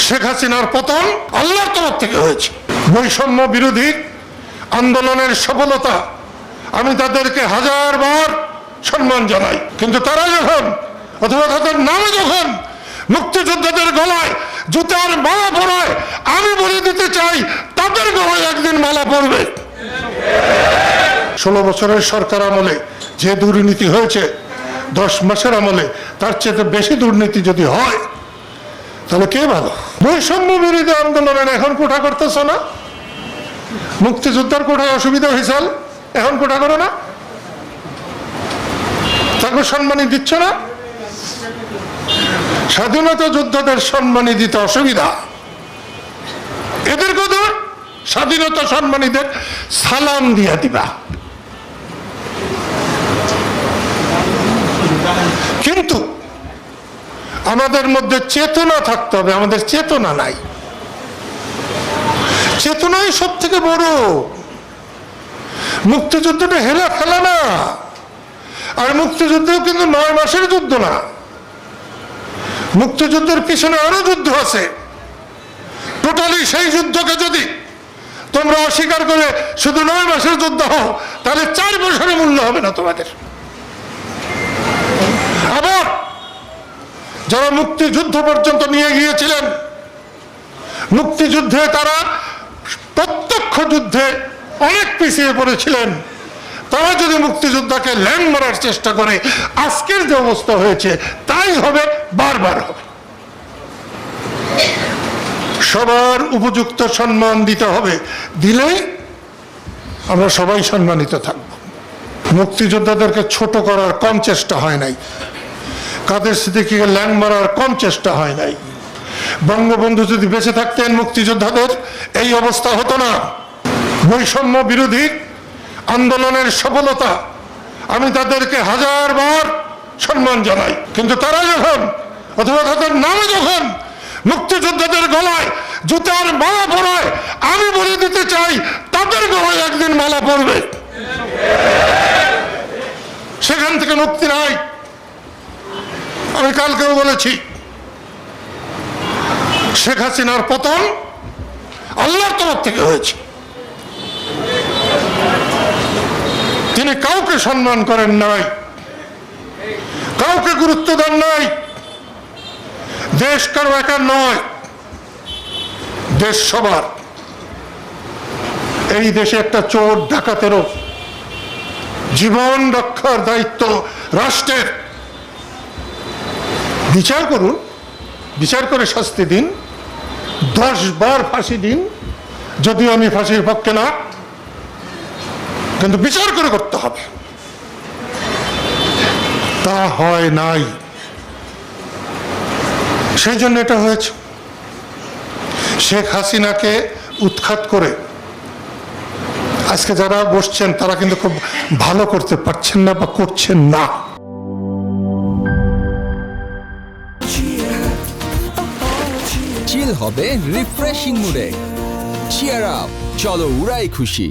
শেখ হাসিনার পতন আল্লাহর তরফ থেকে হয়েছে। বৈষম্য বিরোধী আন্দোলনের সফলতা আমি তাদেরকে হাজারবার সম্মান জানাই, কিন্তু তারা যখন অথবা তাদের নামে যখন মুক্তিযোদ্ধাদের গলায় জুতার মালা পরায়, আমি বলে দিতে চাই তাদের গলায় একদিন মালা পড়বে। 16 বছরের সরকার আমলে যে দুর্নীতি হয়েছে, 10 মাসের আমলে তার চেয়ে বেশি দুর্নীতি যদি হয় তাহলে কে ভালো? বৈষম্য বিরোধী আন্দোলনের এখন কোঠা করতেছ না? মুক্তিযোদ্ধার কোঠায় অসুবিধা হয়েছিল, এখন কোঠা করো না? তাকে সম্মানী দিচ্ছ না? স্বাধীনতা যোদ্ধাদের সম্মানী দিতে অসুবিধা, এদের কথা স্বাধীনতা সম্মানীদের সালাম দিয়া দিবা। কিন্তু আমাদের মধ্যে চেতনা থাকতে হবে, আমাদের চেতনা নাই। চেতনাই সব থেকে বড়। মুক্তিযুদ্ধটা হেলা খেলা না, আর মুক্তিযুদ্ধও কিন্তু 9 মাসের যুদ্ধ না। মুক্তিযুদ্ধের পিছনে আরো যুদ্ধ আছে। টোটালি সেই যুদ্ধকে যদি তোমরা অস্বীকার করে শুধু 9 মাসের যুদ্ধ হও, তাহলে 4 বছরের মূল্য হবে না তোমাদের। আবার যারা মুক্তিযুদ্ধ পর্যন্ত নিয়ে গিয়েছিলেন, মুক্তিযুদ্ধে তারা প্রত্যক্ষ যুদ্ধে অনেক পিছিয়ে পড়েছিলেন, তারা যদি মুক্তিযোদ্ধাকে ল্যাং মারার চেষ্টা করে, আজকের যে অবস্থা হয়েছে তাই হবে, বারবার হবে। সবার উপযুক্ত সম্মান দিতে হবে, দিলেই আমরা সবাই সম্মানিত থাকব। মুক্তিযোদ্ধাদেরকে ছোট করার কম চেষ্টা হয় নাই, কাদের সিদ্দিকীকে ল্যাং মারার কম চেষ্টা হয় নাই। বঙ্গবন্ধু যদি বেঁচে থাকতেন, মুক্তিযোদ্ধাদের এই অবস্থা হতো না। বৈষম্য বিরোধী আন্দোলনের সফলতা আমি তাদেরকে হাজারবার সম্মান জানাই, কিন্তু তারা যখন অথবা তাদের নামে যখন মুক্তিযোদ্ধাদের গলায় জুতার মালা পরায়, আমি বলে দিতে চাই তাদের গলায় একদিন মালা পড়বে। সেখান থেকে মুক্তি নাই। আমি কালকেও বলেছি, শেখ হাসিনার পতন আল্লাহর তরফ থেকে হয়েছে। তিনি কাউকে সম্মান করেন নাই, কাউকে গুরুত্ব দেন নাই। দেশ কারো একার নয়, দেশ সবার। এই দেশে একটা চোর ডাকাতেরও জীবন রক্ষার দায়িত্ব রাষ্ট্রের। বিচার করুন, বিচার করে শাস্তি দিন, 10 বার ফাঁসি দিন, যদিও আমি ফাঁসির পক্ষে না, কিন্তু বিচার করে করতে হবে। তা হয় নাই, সেই জন্য এটা হয়েছে। শেখ হাসিনাকে উৎখাত করে আজকে যারা বসছেন তারা কিন্তু খুব ভালো করতে পারছেন না বা করছেন না। চিল হবে রিফ্রেশিং মুডে। চিয়ার আপ, চলো উড়াই খুশি।